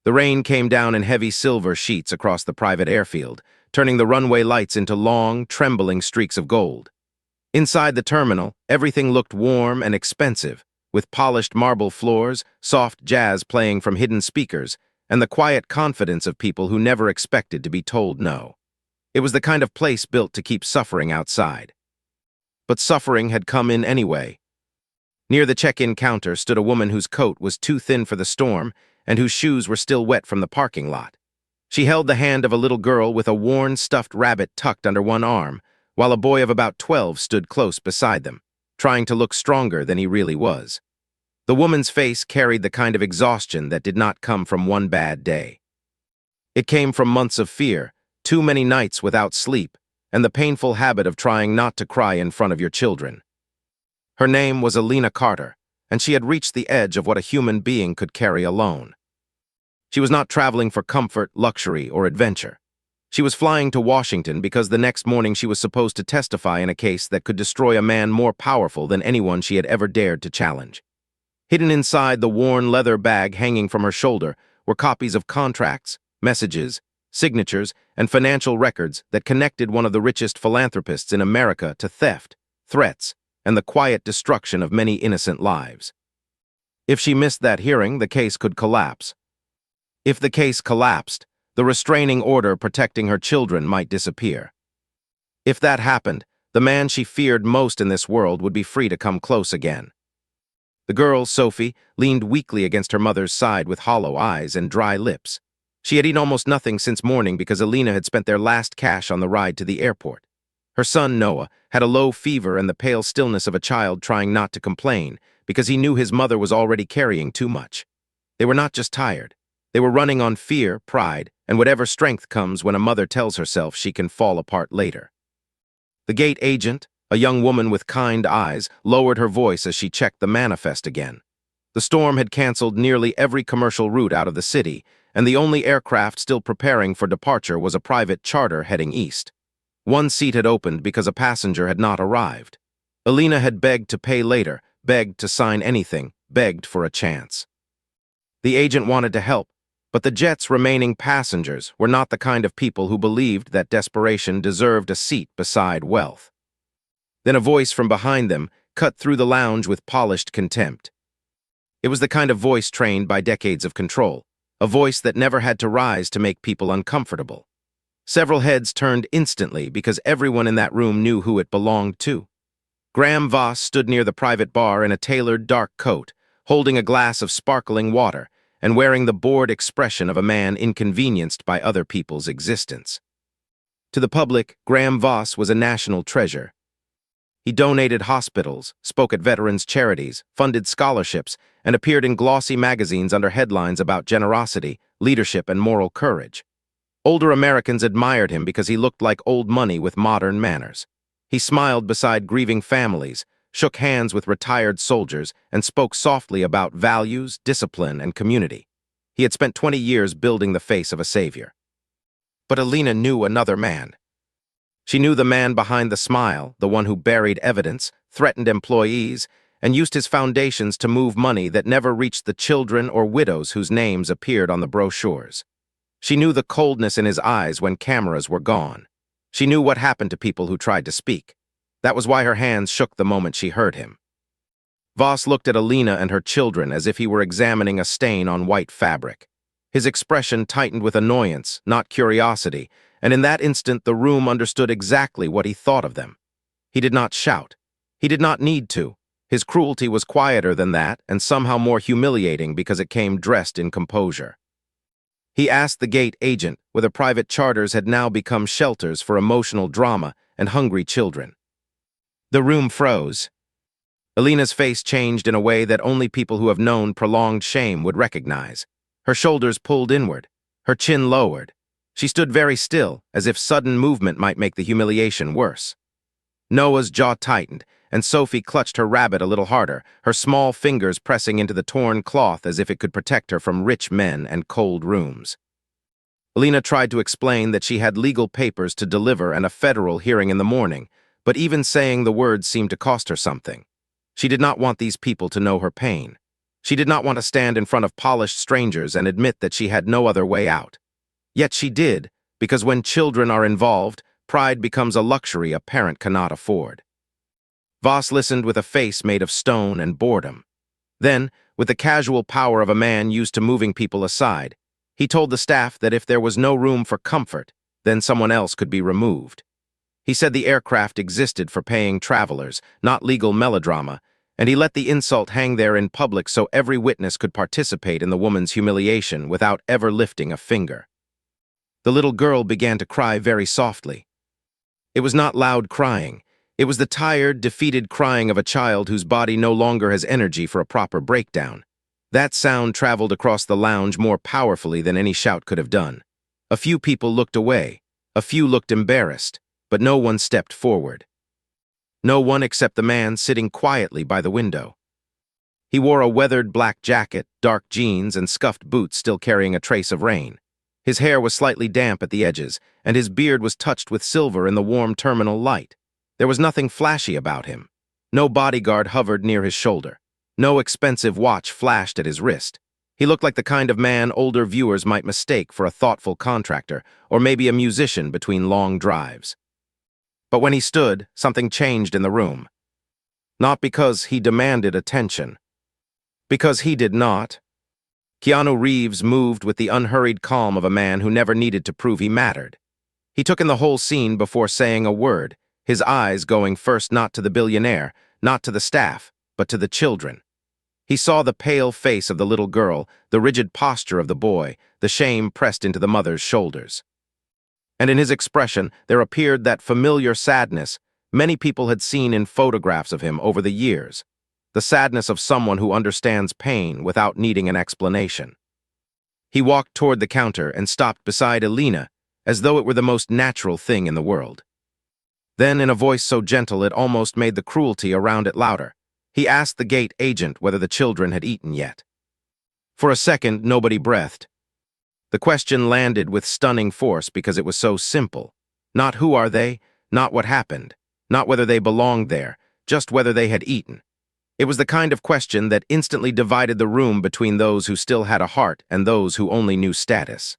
The rain came down in heavy silver sheets across the private airfield, turning the runway lights into long, trembling streaks of gold. Inside the terminal, everything looked warm and expensive, with polished marble floors, soft jazz playing from hidden speakers, and the quiet confidence of people who never expected to be told no. It was the kind of place built to keep suffering outside. But suffering had come in anyway. Near the check-in counter stood a woman whose coat was too thin for the storm and whose shoes were still wet from the parking lot. She held the hand of a little girl with a worn, stuffed rabbit tucked under one arm, while a boy of about 12 stood close beside them, trying to look stronger than he really was. The woman's face carried the kind of exhaustion that did not come from one bad day. It came from months of fear, too many nights without sleep, and the painful habit of trying not to cry in front of your children. Her name was Alina Carter, and she had reached the edge of what a human being could carry alone. She was not traveling for comfort, luxury, or adventure. She was flying to Washington because the next morning she was supposed to testify in a case that could destroy a man more powerful than anyone she had ever dared to challenge. Hidden inside the worn leather bag hanging from her shoulder were copies of contracts, messages, signatures, and financial records that connected one of the richest philanthropists in America to theft, threats, and the quiet destruction of many innocent lives. If she missed that hearing, the case could collapse. If the case collapsed, the restraining order protecting her children might disappear. If that happened, the man she feared most in this world would be free to come close again. The girl, Sophie, leaned weakly against her mother's side with hollow eyes and dry lips. She had eaten almost nothing since morning because Alina had spent their last cash on the ride to the airport. Her son, Noah, had a low fever and the pale stillness of a child trying not to complain because he knew his mother was already carrying too much. They were not just tired. They were running on fear, pride, and whatever strength comes when a mother tells herself she can fall apart later. The gate agent, a young woman with kind eyes, lowered her voice as she checked the manifest again. The storm had canceled nearly every commercial route out of the city, and the only aircraft still preparing for departure was a private charter heading east. One seat had opened because a passenger had not arrived. Alina had begged to pay later, begged to sign anything, begged for a chance. The agent wanted to help, but the jet's remaining passengers were not the kind of people who believed that desperation deserved a seat beside wealth. Then a voice from behind them cut through the lounge with polished contempt. It was the kind of voice trained by decades of control, a voice that never had to rise to make people uncomfortable. Several heads turned instantly because everyone in that room knew who it belonged to. Graham Voss stood near the private bar in a tailored dark coat, holding a glass of sparkling water and wearing the bored expression of a man inconvenienced by other people's existence. To the public, Graham Voss was a national treasure. He donated hospitals, spoke at veterans' charities, funded scholarships, and appeared in glossy magazines under headlines about generosity, leadership, and moral courage. Older Americans admired him because he looked like old money with modern manners. He smiled beside grieving families, shook hands with retired soldiers, and spoke softly about values, discipline, and community. He had spent 20 years building the face of a savior. But Alina knew another man. She knew the man behind the smile, the one who buried evidence, threatened employees, and used his foundations to move money that never reached the children or widows whose names appeared on the brochures. She knew the coldness in his eyes when cameras were gone. She knew what happened to people who tried to speak. That was why her hands shook the moment she heard him. Voss looked at Alina and her children as if he were examining a stain on white fabric. His expression tightened with annoyance, not curiosity, and in that instant the room understood exactly what he thought of them. He did not shout. He did not need to. His cruelty was quieter than that and somehow more humiliating because it came dressed in composure. He asked the gate agent whether private charters had now become shelters for emotional drama and hungry children. The room froze. Alina's face changed in a way that only people who have known prolonged shame would recognize. Her shoulders pulled inward, her chin lowered. She stood very still, as if sudden movement might make the humiliation worse. Noah's jaw tightened, and Sophie clutched her rabbit a little harder, her small fingers pressing into the torn cloth as if it could protect her from rich men and cold rooms. Alina tried to explain that she had legal papers to deliver and a federal hearing in the morning, but even saying the words seemed to cost her something. She did not want these people to know her pain. She did not want to stand in front of polished strangers and admit that she had no other way out. Yet she did, because when children are involved, pride becomes a luxury a parent cannot afford. Voss listened with a face made of stone and boredom. Then, with the casual power of a man used to moving people aside, he told the staff that if there was no room for comfort, then someone else could be removed. He said the aircraft existed for paying travelers, not legal melodrama, and he let the insult hang there in public so every witness could participate in the woman's humiliation without ever lifting a finger. The little girl began to cry very softly. It was not loud crying. It was the tired, defeated crying of a child whose body no longer has energy for a proper breakdown. That sound traveled across the lounge more powerfully than any shout could have done. A few people looked away. A few looked embarrassed, but no one stepped forward. No one except the man sitting quietly by the window. He wore a weathered black jacket, dark jeans, and scuffed boots still carrying a trace of rain. His hair was slightly damp at the edges, and his beard was touched with silver in the warm terminal light. There was nothing flashy about him. No bodyguard hovered near his shoulder. No expensive watch flashed at his wrist. He looked like the kind of man older viewers might mistake for a thoughtful contractor, or maybe a musician between long drives. But when he stood, something changed in the room. Not because he demanded attention. Because he did not. Keanu Reeves moved with the unhurried calm of a man who never needed to prove he mattered. He took in the whole scene before saying a word, his eyes going first not to the billionaire, not to the staff, but to the children. He saw the pale face of the little girl, the rigid posture of the boy, the shame pressed into the mother's shoulders. And in his expression there appeared that familiar sadness many people had seen in photographs of him over the years, the sadness of someone who understands pain without needing an explanation. He walked toward the counter and stopped beside Elena, as though it were the most natural thing in the world. Then, in a voice so gentle it almost made the cruelty around it louder, he asked the gate agent whether the children had eaten yet. For a second, nobody breathed. The question landed with stunning force because it was so simple. Not who are they, not what happened, not whether they belonged there, just whether they had eaten. It was the kind of question that instantly divided the room between those who still had a heart and those who only knew status.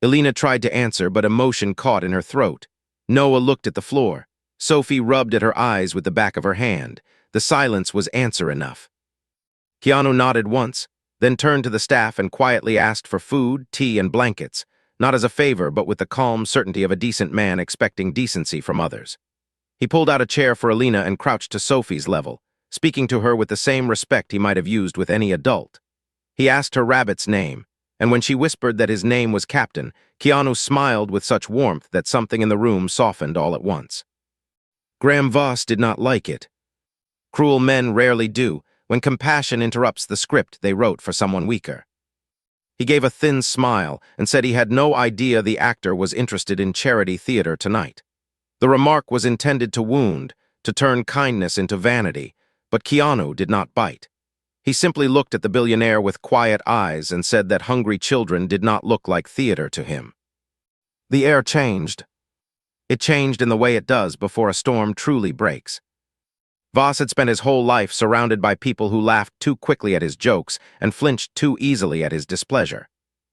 Elena tried to answer, but emotion caught in her throat. Noah looked at the floor. Sophie rubbed at her eyes with the back of her hand. The silence was answer enough. Keanu nodded once, then turned to the staff and quietly asked for food, tea, and blankets, not as a favor but with the calm certainty of a decent man expecting decency from others. He pulled out a chair for Elena and crouched to Sophie's level, speaking to her with the same respect he might have used with any adult. He asked her rabbit's name, and when she whispered that his name was Captain, Keanu smiled with such warmth that something in the room softened all at once. Graham Voss did not like it. Cruel men rarely do, when compassion interrupts the script they wrote for someone weaker. He gave a thin smile and said he had no idea the actor was interested in charity theater tonight. The remark was intended to wound, to turn kindness into vanity, but Keanu did not bite. He simply looked at the billionaire with quiet eyes and said that hungry children did not look like theater to him. The air changed. It changed in the way it does before a storm truly breaks. Voss had spent his whole life surrounded by people who laughed too quickly at his jokes and flinched too easily at his displeasure.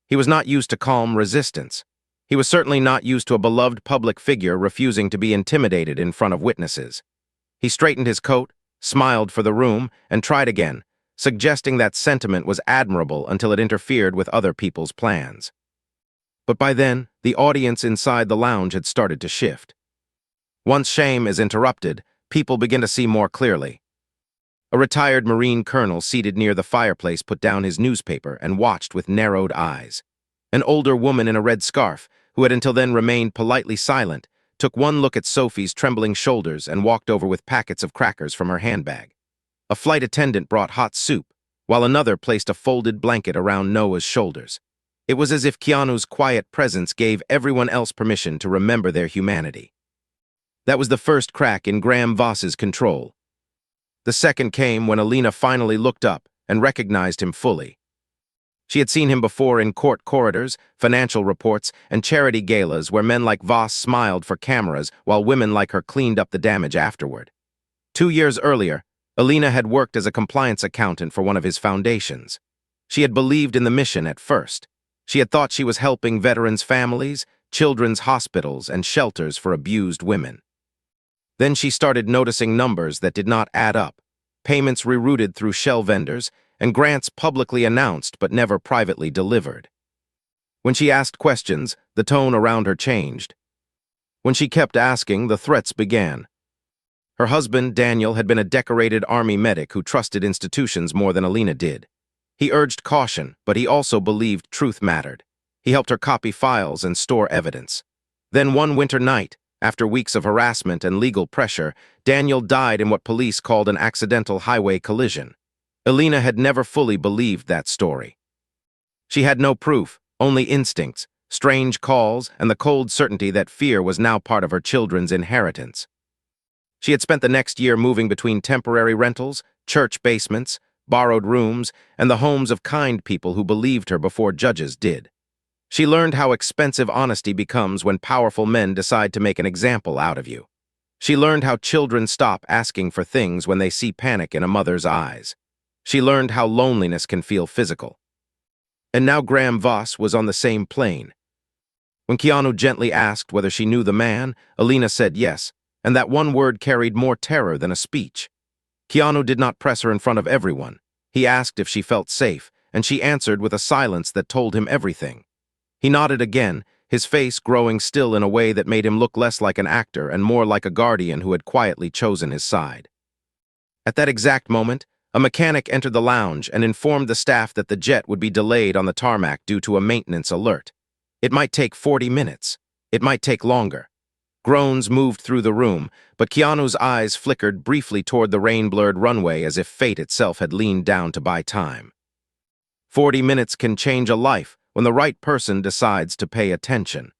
He was not used to calm resistance. He was certainly not used to a beloved public figure refusing to be intimidated in front of witnesses. He straightened his coat, smiled for the room, and tried again, suggesting that sentiment was admirable until it interfered with other people's plans. But by then, the audience inside the lounge had started to shift. Once shame is interrupted, people begin to see more clearly. A retired Marine colonel seated near the fireplace put down his newspaper and watched with narrowed eyes. An older woman in a red scarf, who had until then remained politely silent, took one look at Sophie's trembling shoulders and walked over with packets of crackers from her handbag. A flight attendant brought hot soup, while another placed a folded blanket around Noah's shoulders. It was as if Keanu's quiet presence gave everyone else permission to remember their humanity. That was the first crack in Graham Voss's control. The second came when Elena finally looked up and recognized him fully. She had seen him before in court corridors, financial reports, and charity galas where men like Voss smiled for cameras while women like her cleaned up the damage afterward. 2 years earlier, Alina had worked as a compliance accountant for one of his foundations. She had believed in the mission at first. She had thought she was helping veterans' families, children's hospitals, and shelters for abused women. Then she started noticing numbers that did not add up, payments rerouted through shell vendors, and grants publicly announced but never privately delivered. When she asked questions, the tone around her changed. When she kept asking, the threats began. Her husband, Daniel, had been a decorated army medic who trusted institutions more than Alina did. He urged caution, but he also believed truth mattered. He helped her copy files and store evidence. Then one winter night, after weeks of harassment and legal pressure, Daniel died in what police called an accidental highway collision. Alina had never fully believed that story. She had no proof, only instincts, strange calls, and the cold certainty that fear was now part of her children's inheritance. She had spent the next year moving between temporary rentals, church basements, borrowed rooms, and the homes of kind people who believed her before judges did. She learned how expensive honesty becomes when powerful men decide to make an example out of you. She learned how children stop asking for things when they see panic in a mother's eyes. She learned how loneliness can feel physical. And now Graham Voss was on the same plane. When Keanu gently asked whether she knew the man, Alina said yes, and that one word carried more terror than a speech. Keanu did not press her in front of everyone. He asked if she felt safe, and she answered with a silence that told him everything. He nodded again, his face growing still in a way that made him look less like an actor and more like a guardian who had quietly chosen his side. At that exact moment, a mechanic entered the lounge and informed the staff that the jet would be delayed on the tarmac due to a maintenance alert. It might take 40 minutes. It might take longer. Groans moved through the room, but Keanu's eyes flickered briefly toward the rain-blurred runway as if fate itself had leaned down to buy time. 40 minutes can change a life when the right person decides to pay attention.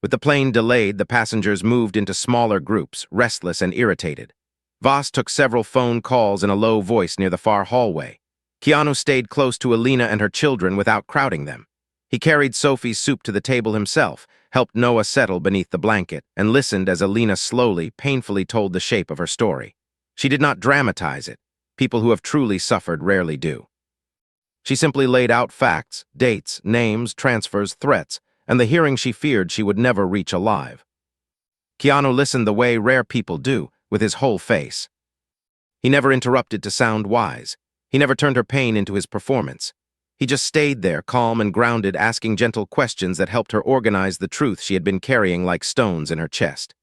With the plane delayed, the passengers moved into smaller groups, restless and irritated. Voss took several phone calls in a low voice near the far hallway. Keanu stayed close to Alina and her children without crowding them. He carried Sophie's soup to the table himself, helped Noah settle beneath the blanket, and listened as Alina slowly, painfully told the shape of her story. She did not dramatize it. People who have truly suffered rarely do. She simply laid out facts, dates, names, transfers, threats, and the hearing she feared she would never reach alive. Keanu listened the way rare people do, with his whole face. He never interrupted to sound wise. He never turned her pain into his performance. He just stayed there, calm and grounded, asking gentle questions that helped her organize the truth she had been carrying like stones in her chest.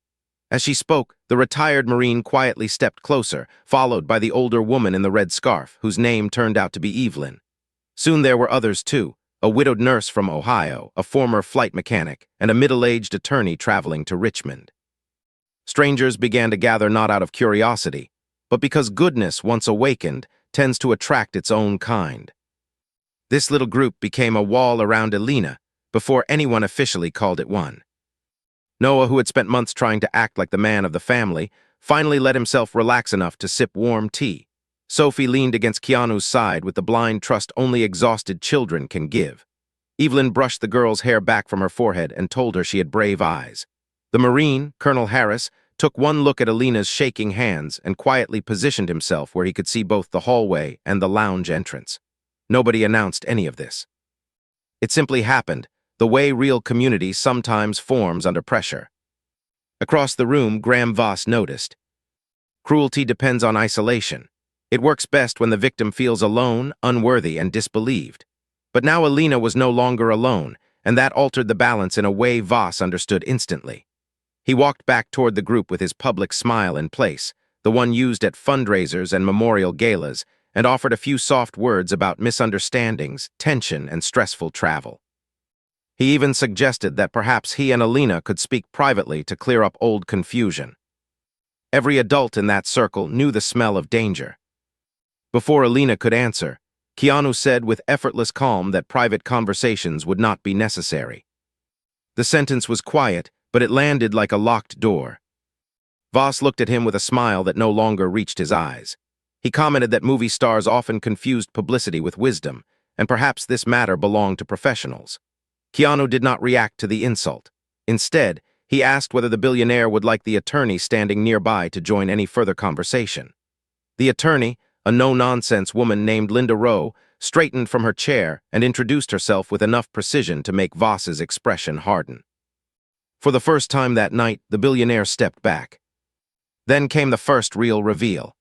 As she spoke, the retired Marine quietly stepped closer, followed by the older woman in the red scarf, whose name turned out to be Evelyn. Soon there were others too, a widowed nurse from Ohio, a former flight mechanic, and a middle-aged attorney traveling to Richmond. Strangers began to gather not out of curiosity, but because goodness, once awakened, tends to attract its own kind. This little group became a wall around Alina before anyone officially called it one. Noah, who had spent months trying to act like the man of the family, finally let himself relax enough to sip warm tea. Sophie leaned against Keanu's side with the blind trust only exhausted children can give. Evelyn brushed the girl's hair back from her forehead and told her she had brave eyes. The Marine, Colonel Harris, took one look at Alina's shaking hands and quietly positioned himself where he could see both the hallway and the lounge entrance. Nobody announced any of this. It simply happened, the way real community sometimes forms under pressure. Across the room, Graham Voss noticed. Cruelty depends on isolation. It works best when the victim feels alone, unworthy, and disbelieved. But now Alina was no longer alone, and that altered the balance in a way Voss understood instantly. He walked back toward the group with his public smile in place, the one used at fundraisers and memorial galas, and offered a few soft words about misunderstandings, tension, and stressful travel. He even suggested that perhaps he and Alina could speak privately to clear up old confusion. Every adult in that circle knew the smell of danger. Before Alina could answer, Keanu said with effortless calm that private conversations would not be necessary. The sentence was quiet, but it landed like a locked door. Voss looked at him with a smile that no longer reached his eyes. He commented that movie stars often confused publicity with wisdom, and perhaps this matter belonged to professionals. Keanu did not react to the insult. Instead, he asked whether the billionaire would like the attorney standing nearby to join any further conversation. The attorney, a no-nonsense woman named Linda Rowe, straightened from her chair and introduced herself with enough precision to make Voss's expression harden. For the first time that night, the billionaire stepped back. Then came the first real reveal.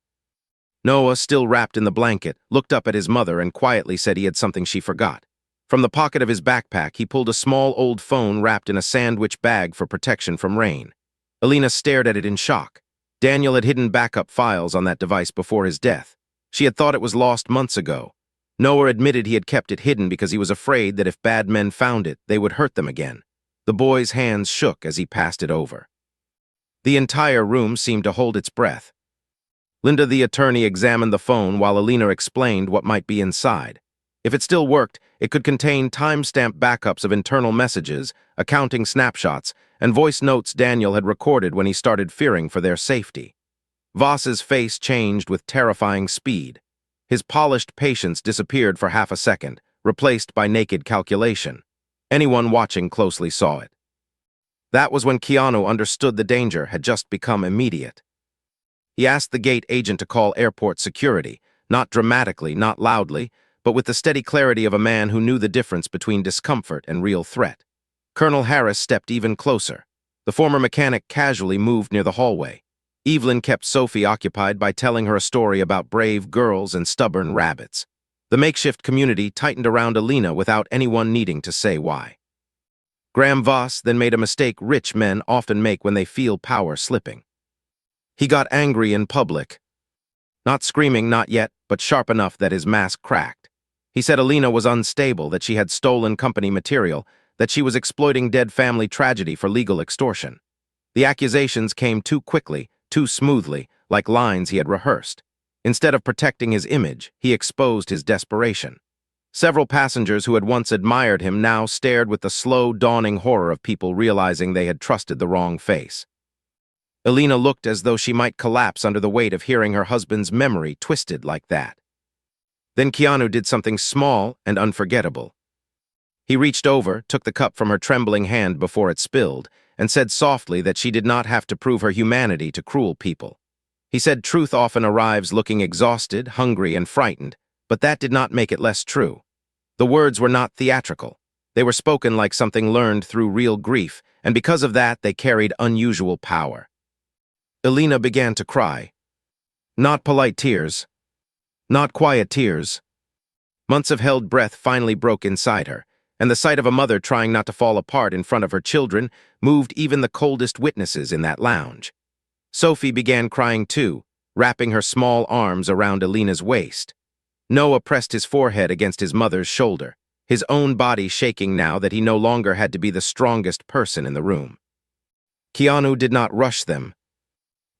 Noah, still wrapped in the blanket, looked up at his mother and quietly said he had something she forgot. From the pocket of his backpack, he pulled a small old phone wrapped in a sandwich bag for protection from rain. Alina stared at it in shock. Daniel had hidden backup files on that device before his death. She had thought it was lost months ago. Noah admitted he had kept it hidden because he was afraid that if bad men found it, they would hurt them again. The boy's hands shook as he passed it over. The entire room seemed to hold its breath. Linda, the attorney, examined the phone while Alina explained what might be inside. If it still worked, it could contain time-stamped backups of internal messages, accounting snapshots, and voice notes Daniel had recorded when he started fearing for their safety. Voss's face changed with terrifying speed. His polished patience disappeared for half a second, replaced by naked calculation. Anyone watching closely saw it. That was when Keanu understood the danger had just become immediate. He asked the gate agent to call airport security, not dramatically, not loudly, but with the steady clarity of a man who knew the difference between discomfort and real threat. Colonel Harris stepped even closer. The former mechanic casually moved near the hallway. Evelyn kept Sophie occupied by telling her a story about brave girls and stubborn rabbits. The makeshift community tightened around Alina without anyone needing to say why. Graham Voss then made a mistake rich men often make when they feel power slipping. He got angry in public. Not screaming, not yet, but sharp enough that his mask cracked. He said Alina was unstable, that she had stolen company material, that she was exploiting dead family tragedy for legal extortion. The accusations came too quickly, too smoothly, like lines he had rehearsed. Instead of protecting his image, he exposed his desperation. Several passengers who had once admired him now stared with the slow, dawning horror of people realizing they had trusted the wrong face. Alina looked as though she might collapse under the weight of hearing her husband's memory twisted like that. Then Keanu did something small and unforgettable. He reached over, took the cup from her trembling hand before it spilled, and said softly that she did not have to prove her humanity to cruel people. He said truth often arrives looking exhausted, hungry, and frightened, but that did not make it less true. The words were not theatrical. They were spoken like something learned through real grief, and because of that, they carried unusual power. Alina began to cry. Not polite tears. Not quiet tears. Months of held breath finally broke inside her, and the sight of a mother trying not to fall apart in front of her children moved even the coldest witnesses in that lounge. Sophie began crying too, wrapping her small arms around Alina's waist. Noah pressed his forehead against his mother's shoulder, his own body shaking now that he no longer had to be the strongest person in the room. Keanu did not rush them.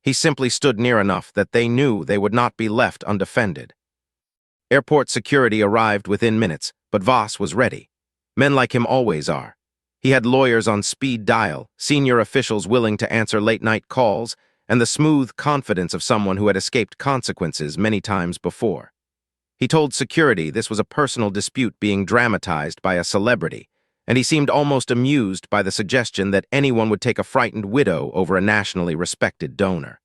He simply stood near enough that they knew they would not be left undefended. Airport security arrived within minutes, but Voss was ready. Men like him always are. He had lawyers on speed dial, senior officials willing to answer late-night calls, and the smooth confidence of someone who had escaped consequences many times before. He told security this was a personal dispute being dramatized by a celebrity, and he seemed almost amused by the suggestion that anyone would take a frightened widow over a nationally respected donor.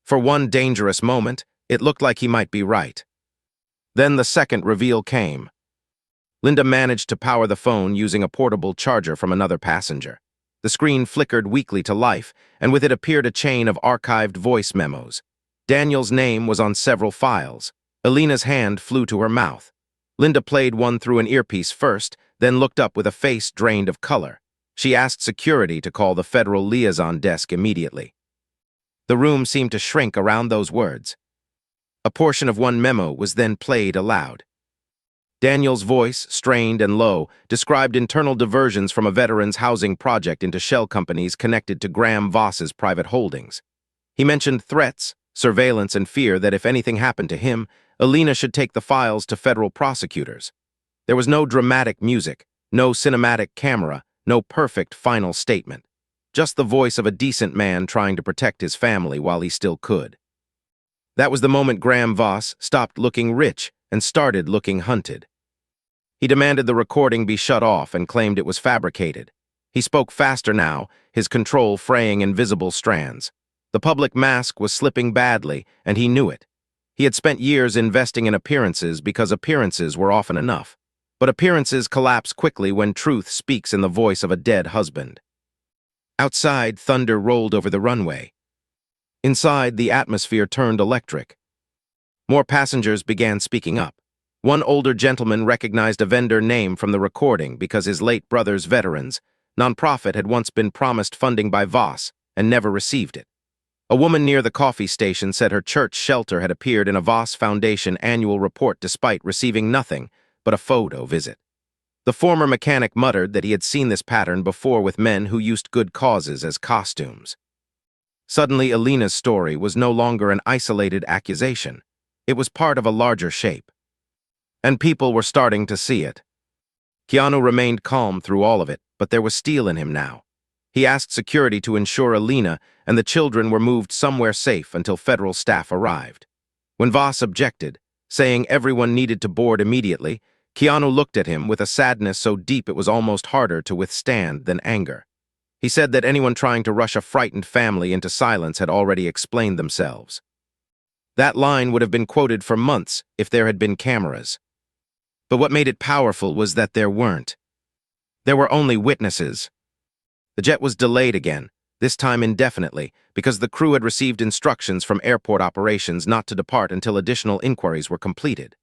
For one dangerous moment, it looked like he might be right. Then the second reveal came. Linda managed to power the phone using a portable charger from another passenger. The screen flickered weakly to life, and with it appeared a chain of archived voice memos. Daniel's name was on several files. Alina's hand flew to her mouth. Linda played one through an earpiece first, then looked up with a face drained of color. She asked security to call the Federal Liaison Desk immediately. The room seemed to shrink around those words. A portion of one memo was then played aloud. Daniel's voice, strained and low, described internal diversions from a veterans' housing project into shell companies connected to Graham Voss's private holdings. He mentioned threats, surveillance, and fear that if anything happened to him, Alina should take the files to federal prosecutors. There was no dramatic music, no cinematic camera, no perfect final statement. Just the voice of a decent man trying to protect his family while he still could. That was the moment Graham Voss stopped looking rich and started looking hunted. He demanded the recording be shut off and claimed it was fabricated. He spoke faster now, his control fraying invisible strands. The public mask was slipping badly, and he knew it. He had spent years investing in appearances because appearances were often enough. But appearances collapse quickly when truth speaks in the voice of a dead husband. Outside, thunder rolled over the runway. Inside, the atmosphere turned electric. More passengers began speaking up. One older gentleman recognized a vendor name from the recording because his late brother's veterans nonprofit had once been promised funding by Voss and never received it. A woman near the coffee station said her church shelter had appeared in a Voss Foundation annual report despite receiving nothing but a photo visit. The former mechanic muttered that he had seen this pattern before with men who used good causes as costumes. Suddenly, Alina's story was no longer an isolated accusation. It was part of a larger shape. And people were starting to see it. Keanu remained calm through all of it, but there was steel in him now. He asked security to ensure Alina and the children were moved somewhere safe until federal staff arrived. When Voss objected, saying everyone needed to board immediately, Keanu looked at him with a sadness so deep it was almost harder to withstand than anger. He said that anyone trying to rush a frightened family into silence had already explained themselves. That line would have been quoted for months if there had been cameras. But what made it powerful was that there weren't. There were only witnesses. The jet was delayed again, this time indefinitely, because the crew had received instructions from airport operations not to depart until additional inquiries were completed.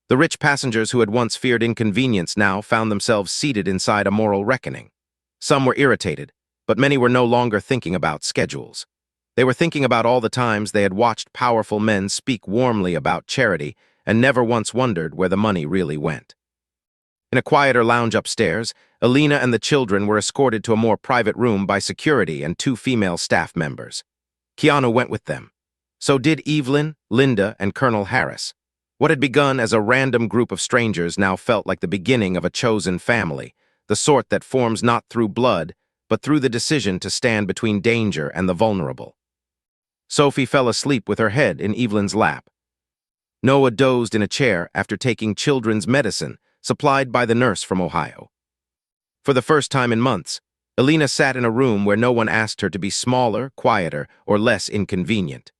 The rich passengers who had once feared inconvenience now found themselves seated inside a moral reckoning. Some were irritated, but many were no longer thinking about schedules. They were thinking about all the times they had watched powerful men speak warmly about charity and never once wondered where the money really went. In a quieter lounge upstairs, Alina and the children were escorted to a more private room by security and 2 female staff members. Keanu went with them. So did Evelyn, Linda, and Colonel Harris. What had begun as a random group of strangers now felt like the beginning of a chosen family, the sort that forms not through blood, but through the decision to stand between danger and the vulnerable. Sophie fell asleep with her head in Evelyn's lap. Noah dozed in a chair after taking children's medicine supplied by the nurse from Ohio. For the first time in months, Alina sat in a room where no one asked her to be smaller, quieter, or less inconvenient.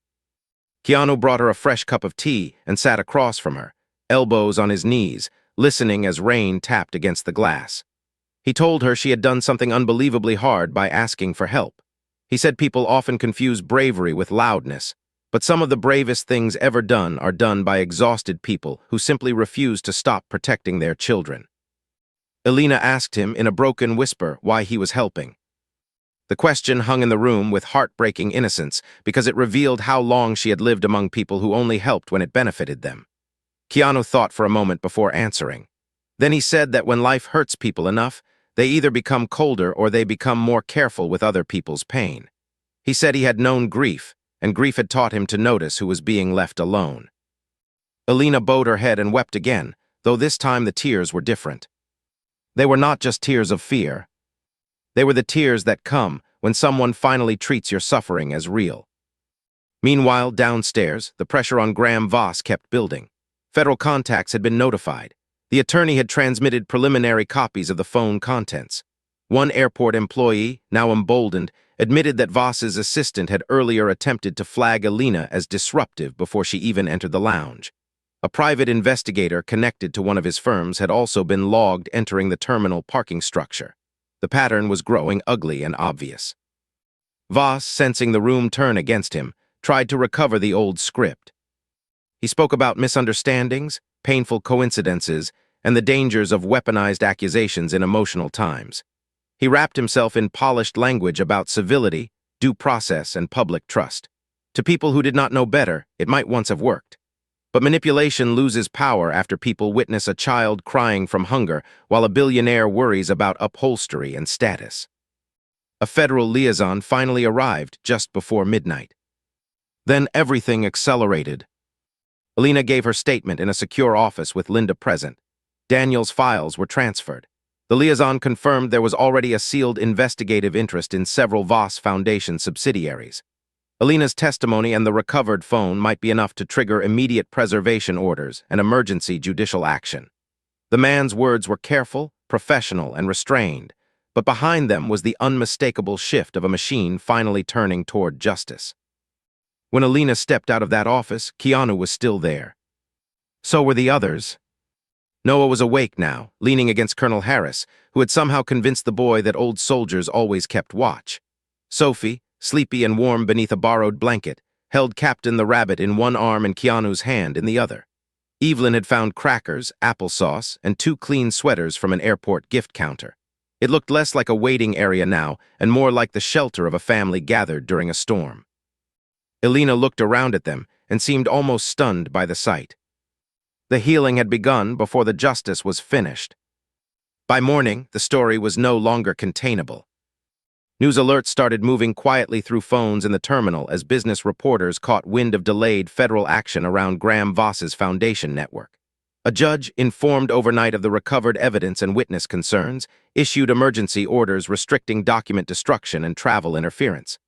Keanu brought her a fresh cup of tea and sat across from her, elbows on his knees, listening as rain tapped against the glass. He told her she had done something unbelievably hard by asking for help. He said people often confuse bravery with loudness, but some of the bravest things ever done are done by exhausted people who simply refuse to stop protecting their children. Alina asked him in a broken whisper why he was helping. The question hung in the room with heartbreaking innocence because it revealed how long she had lived among people who only helped when it benefited them. Keanu thought for a moment before answering. Then he said that when life hurts people enough, they either become colder or they become more careful with other people's pain. He said he had known grief, and grief had taught him to notice who was being left alone. Alina bowed her head and wept again, though this time the tears were different. They were not just tears of fear. They were the tears that come when someone finally treats your suffering as real. Meanwhile, downstairs, the pressure on Graham Voss kept building. Federal contacts had been notified. The attorney had transmitted preliminary copies of the phone contents. One airport employee, now emboldened, admitted that Voss's assistant had earlier attempted to flag Alina as disruptive before she even entered the lounge. A private investigator connected to one of his firms had also been logged entering the terminal parking structure. The pattern was growing ugly and obvious. Voss, sensing the room turn against him, tried to recover the old script. He spoke about misunderstandings, painful coincidences, and the dangers of weaponized accusations in emotional times. He wrapped himself in polished language about civility, due process, and public trust. To people who did not know better, it might once have worked. But manipulation loses power after people witness a child crying from hunger while a billionaire worries about upholstery and status. A federal liaison finally arrived just before midnight. Then everything accelerated. Alina gave her statement in a secure office with Linda present. Daniel's files were transferred. The liaison confirmed there was already a sealed investigative interest in several Voss Foundation subsidiaries. Alina's testimony and the recovered phone might be enough to trigger immediate preservation orders and emergency judicial action. The man's words were careful, professional, and restrained, but behind them was the unmistakable shift of a machine finally turning toward justice. When Alina stepped out of that office, Keanu was still there. So were the others. Noah was awake now, leaning against Colonel Harris, who had somehow convinced the boy that old soldiers always kept watch. Sophie, sleepy and warm beneath a borrowed blanket, held Captain the Rabbit in one arm and Keanu's hand in the other. Evelyn had found crackers, applesauce, and 2 clean sweaters from an airport gift counter. It looked less like a waiting area now and more like the shelter of a family gathered during a storm. Alina looked around at them and seemed almost stunned by the sight. The healing had begun before the justice was finished. By morning, the story was no longer containable. News alerts started moving quietly through phones in the terminal as business reporters caught wind of delayed federal action around Graham Voss's foundation network. A judge, informed overnight of the recovered evidence and witness concerns, issued emergency orders restricting document destruction and travel interference.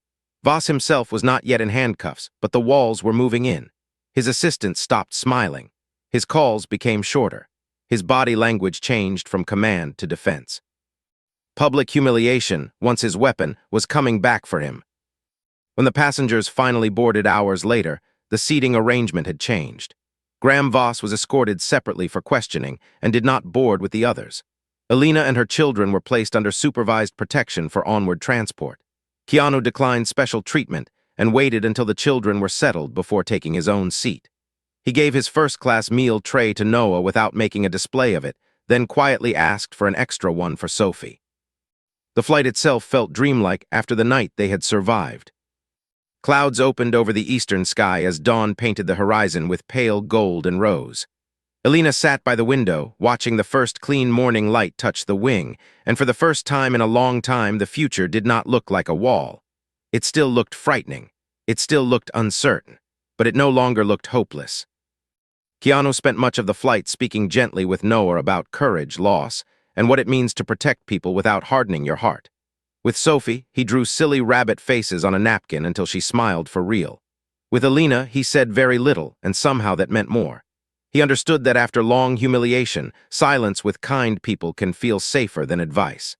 Voss himself was not yet in handcuffs, but the walls were moving in. His assistant stopped smiling. His calls became shorter. His body language changed from command to defense. Public humiliation, once his weapon, was coming back for him. When the passengers finally boarded hours later, the seating arrangement had changed. Graham Voss was escorted separately for questioning and did not board with the others. Alina and her children were placed under supervised protection for onward transport. Keanu declined special treatment and waited until the children were settled before taking his own seat. He gave his first-class meal tray to Noah without making a display of it, then quietly asked for an extra one for Sophie. The flight itself felt dreamlike after the night they had survived. Clouds opened over the eastern sky as dawn painted the horizon with pale gold and rose. Alina sat by the window, watching the first clean morning light touch the wing, and for the first time in a long time the future did not look like a wall. It still looked frightening. It still looked uncertain, but it no longer looked hopeless. Keanu spent much of the flight speaking gently with Noah about courage, loss, and what it means to protect people without hardening your heart. With Sophie, he drew silly rabbit faces on a napkin until she smiled for real. With Alina, he said very little, and somehow that meant more. He understood that after long humiliation, silence with kind people can feel safer than advice.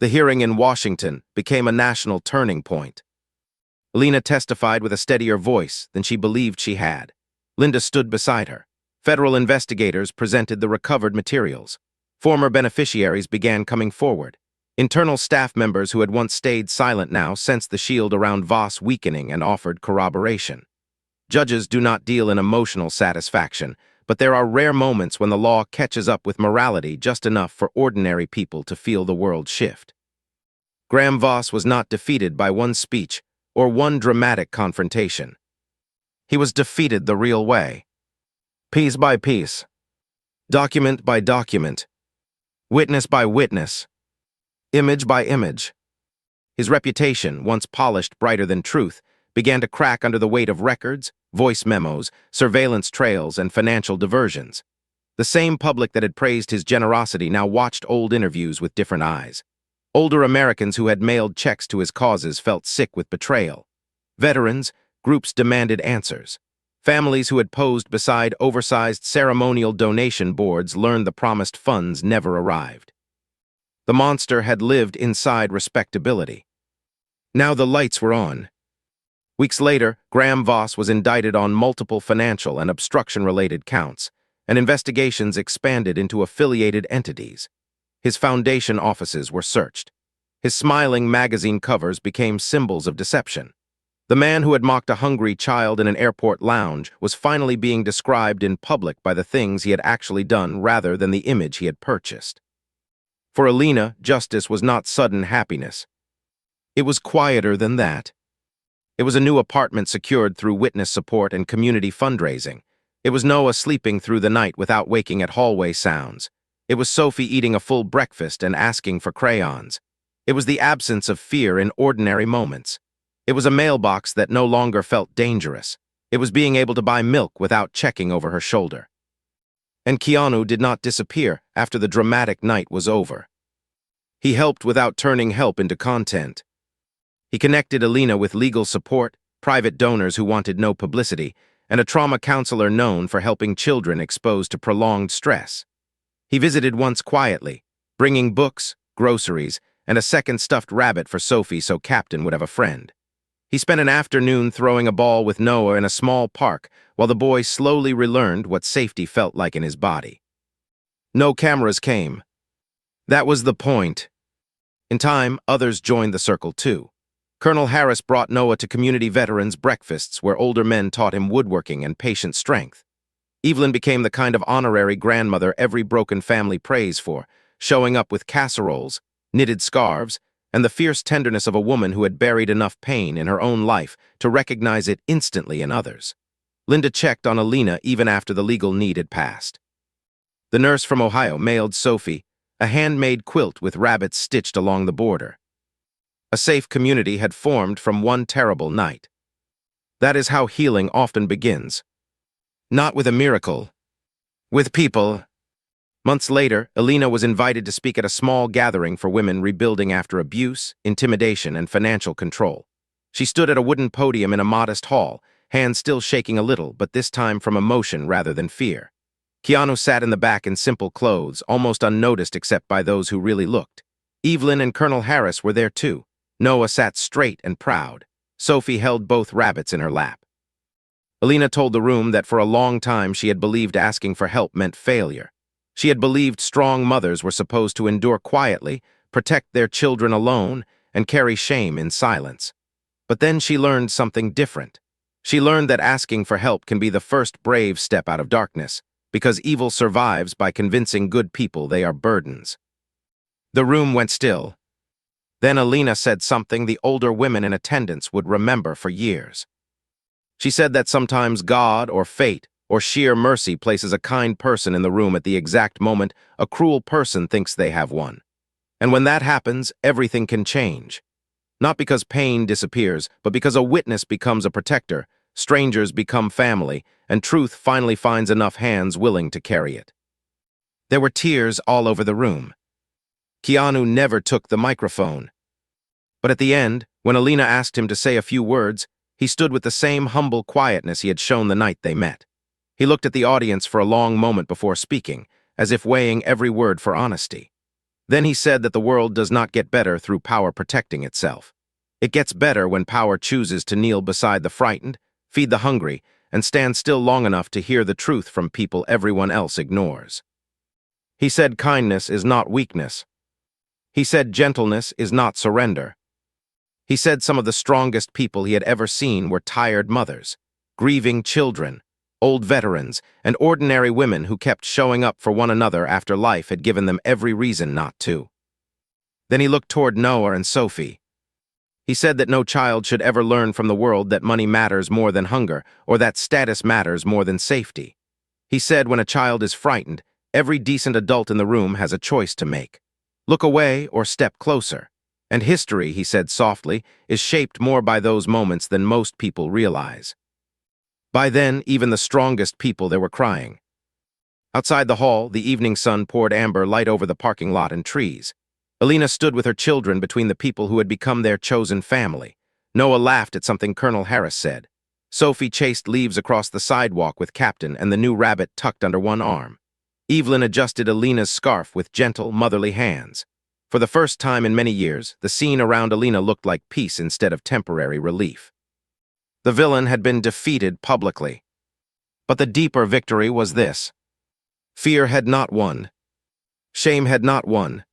The hearing in Washington became a national turning point. Alina testified with a steadier voice than she believed she had. Linda stood beside her. Federal investigators presented the recovered materials. Former beneficiaries began coming forward. Internal staff members who had once stayed silent now sensed the shield around Voss weakening and offered corroboration. Judges do not deal in emotional satisfaction, but there are rare moments when the law catches up with morality just enough for ordinary people to feel the world shift. Graham Voss was not defeated by one speech or one dramatic confrontation. He was defeated the real way. Piece by piece. Document by document. Witness by witness. Image by image. His reputation, once polished brighter than truth, began to crack under the weight of records, voice memos, surveillance trails, and financial diversions. The same public that had praised his generosity now watched old interviews with different eyes. Older Americans who had mailed checks to his causes felt sick with betrayal. Veterans, groups demanded answers. Families who had posed beside oversized ceremonial donation boards learned the promised funds never arrived. The monster had lived inside respectability. Now the lights were on. Weeks later, Graham Voss was indicted on multiple financial and obstruction-related counts, and investigations expanded into affiliated entities. His foundation offices were searched. His smiling magazine covers became symbols of deception. The man who had mocked a hungry child in an airport lounge was finally being described in public by the things he had actually done rather than the image he had purchased. For Alina, justice was not sudden happiness. It was quieter than that. It was a new apartment secured through witness support and community fundraising. It was Noah sleeping through the night without waking at hallway sounds. It was Sophie eating a full breakfast and asking for crayons. It was the absence of fear in ordinary moments. It was a mailbox that no longer felt dangerous. It was being able to buy milk without checking over her shoulder. And Keanu did not disappear after the dramatic night was over. He helped without turning help into content. He connected Alina with legal support, private donors who wanted no publicity, and a trauma counselor known for helping children exposed to prolonged stress. He visited once quietly, bringing books, groceries, and a second stuffed rabbit for Sophie so Captain would have a friend. He spent an afternoon throwing a ball with Noah in a small park while the boy slowly relearned what safety felt like in his body. No cameras came. That was the point. In time, others joined the circle too. Colonel Harris brought Noah to community veterans' breakfasts where older men taught him woodworking and patient strength. Evelyn became the kind of honorary grandmother every broken family prays for, showing up with casseroles, knitted scarves, and the fierce tenderness of a woman who had buried enough pain in her own life to recognize it instantly in others. Linda checked on Alina even after the legal need had passed. The nurse from Ohio mailed Sophie a handmade quilt with rabbits stitched along the border. A safe community had formed from one terrible night. That is how healing often begins. Not with a miracle. With people. Months later, Alina was invited to speak at a small gathering for women rebuilding after abuse, intimidation, and financial control. She stood at a wooden podium in a modest hall, hands still shaking a little, but this time from emotion rather than fear. Keanu sat in the back in simple clothes, almost unnoticed except by those who really looked. Evelyn and Colonel Harris were there too. Noah sat straight and proud. Sophie held both rabbits in her lap. Alina told the room that for a long time she had believed asking for help meant failure. She had believed strong mothers were supposed to endure quietly, protect their children alone, and carry shame in silence. But then she learned something different. She learned that asking for help can be the first brave step out of darkness, because evil survives by convincing good people they are burdens. The room went still. Then Alina said something the older women in attendance would remember for years. She said that sometimes God or fate or sheer mercy places a kind person in the room at the exact moment a cruel person thinks they have won. And when that happens, everything can change. Not because pain disappears, but because a witness becomes a protector, strangers become family, and truth finally finds enough hands willing to carry it. There were tears all over the room. Keanu never took the microphone. But at the end, when Alina asked him to say a few words, he stood with the same humble quietness he had shown the night they met. He looked at the audience for a long moment before speaking, as if weighing every word for honesty. Then he said that the world does not get better through power protecting itself. It gets better when power chooses to kneel beside the frightened, feed the hungry, and stand still long enough to hear the truth from people everyone else ignores. He said kindness is not weakness. He said gentleness is not surrender. He said some of the strongest people he had ever seen were tired mothers, grieving children, old veterans, and ordinary women who kept showing up for one another after life had given them every reason not to. Then he looked toward Noah and Sophie. He said that no child should ever learn from the world that money matters more than hunger, or that status matters more than safety. He said when a child is frightened, every decent adult in the room has a choice to make. Look away or step closer. And history, he said softly, is shaped more by those moments than most people realize. By then, even the strongest people there were crying. Outside the hall, the evening sun poured amber light over the parking lot and trees. Alina stood with her children between the people who had become their chosen family. Noah laughed at something Colonel Harris said. Sophie chased leaves across the sidewalk with Captain and the new rabbit tucked under one arm. Evelyn adjusted Alina's scarf with gentle, motherly hands. For the first time in many years, the scene around Alina looked like peace instead of temporary relief. The villain had been defeated publicly. But the deeper victory was this. Fear had not won. Shame had not won.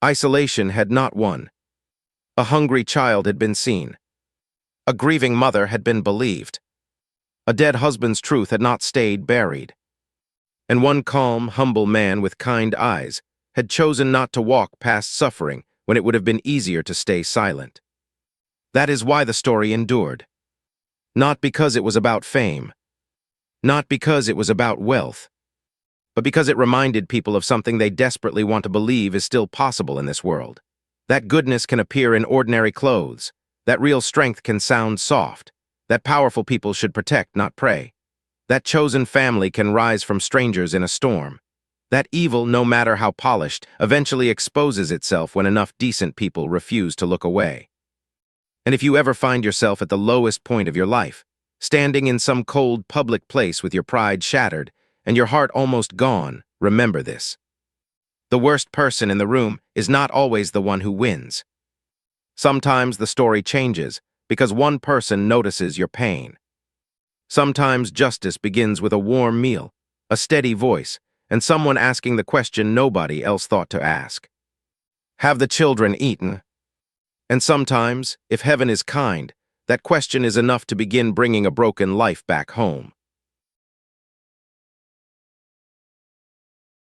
Isolation had not won. A hungry child had been seen. A grieving mother had been believed. A dead husband's truth had not stayed buried. And one calm, humble man with kind eyes had chosen not to walk past suffering when it would have been easier to stay silent. That is why the story endured. Not because it was about fame. Not because it was about wealth. But because it reminded people of something they desperately want to believe is still possible in this world. That goodness can appear in ordinary clothes. That real strength can sound soft. That powerful people should protect, not prey. That chosen family can rise from strangers in a storm. That evil, no matter how polished, eventually exposes itself when enough decent people refuse to look away. And if you ever find yourself at the lowest point of your life, standing in some cold public place with your pride shattered, and your heart almost gone, remember this. The worst person in the room is not always the one who wins. Sometimes the story changes, because one person notices your pain. Sometimes justice begins with a warm meal, a steady voice, and someone asking the question nobody else thought to ask. Have the children eaten? And sometimes, if heaven is kind, that question is enough to begin bringing a broken life back home.